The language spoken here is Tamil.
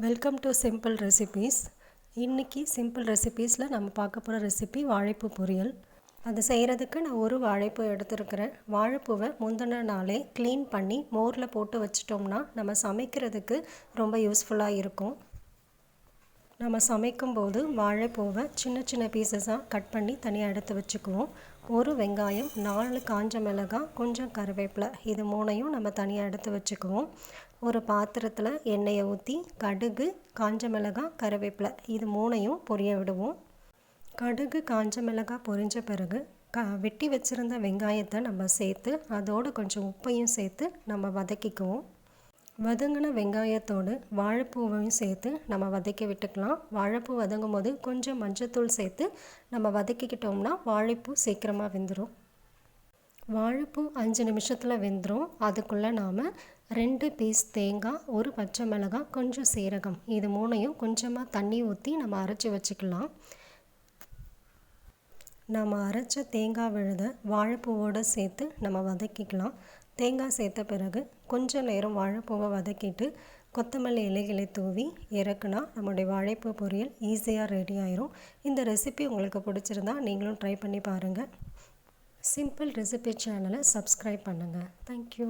Welcome to simple recipes. இன்றைக்கி சிம்பிள் ரெசிபீஸில் நம்ம பார்க்க போகிற ரெசிபி வாழைப்பூ பொரியல். அது செய்கிறதுக்கு நான் ஒரு வாழைப்பூ எடுத்துருக்கிறேன். வாழைப்பூவை முந்தின நாளே க்ளீன் பண்ணி மோரில் போட்டு வச்சிட்டோம்னா நம்ம சமைக்கிறதுக்கு ரொம்ப யூஸ்ஃபுல்லாக இருக்கும். நம்ம சமைக்கும்போது வாழைப்பூவை சின்ன சின்ன பீசஸாக கட் பண்ணி தனியாக எடுத்து வச்சுக்குவோம். ஒரு வெங்காயம், 4 காஞ்ச மிளகாய், கொஞ்சம் கருவேப்பிலை, இது மூணையும் நம்ம தனியாக எடுத்து வச்சுக்குவோம். ஒரு பாத்திரத்தில் எண்ணெயை ஊற்றி கடுகு, காஞ்ச மிளகாய், கருவேப்பிலை இது மூணையும் பொரிய விடுவோம். கடுகு, காஞ்ச மிளகாய் பொரிஞ்ச பிறகு வெட்டி வச்சுருந்த வெங்காயத்தை நம்ம சேர்த்து அதோடு கொஞ்சம் உப்பையும் சேர்த்து நம்ம வதக்கிக்குவோம். வதங்கின வெங்காயத்தோடு வாழைப்பூவையும் சேர்த்து நம்ம வதக்கி விட்டுக்கலாம். வாழைப்பூ வதங்கும் போது கொஞ்சம் மஞ்சத்தூள் சேர்த்து நம்ம வதக்கிக்கிட்டோம்னா வாழைப்பூ சீக்கிரமாக வெந்துடும். வாழைப்பூ 5 நிமிஷத்தில் வெந்துடும். அதுக்குள்ளே நாம் 2 பீஸ் தேங்காய், ஒரு பச்சை மிளகாய், கொஞ்சம் சீரகம் இது மூணையும் கொஞ்சமாக தண்ணி ஊற்றி நம்ம அரைச்சி வச்சுக்கலாம். நம்ம அரைச்ச தேங்காய் விழுதை வாழைப்பூவோடு சேர்த்து நம்ம வதக்கிக்கலாம். தேங்காய் சேர்த்த பிறகு கொஞ்சம் நேரம் வாழைப்பூவை வதக்கிட்டு கொத்தமல்லி இலைகளை தூவி இறக்குனா நம்முடைய வாழைப்பூ பொரியல் ஈஸியாக ரெடி ஆயிரும். இந்த ரெசிபி உங்களுக்கு பிடிச்சிருந்தா நீங்களும் ட்ரை பண்ணி பாருங்கள். சிம்பிள் ரெசிபி சேனலை சப்ஸ்கிரைப் பண்ணுங்கள். தேங்க்யூ.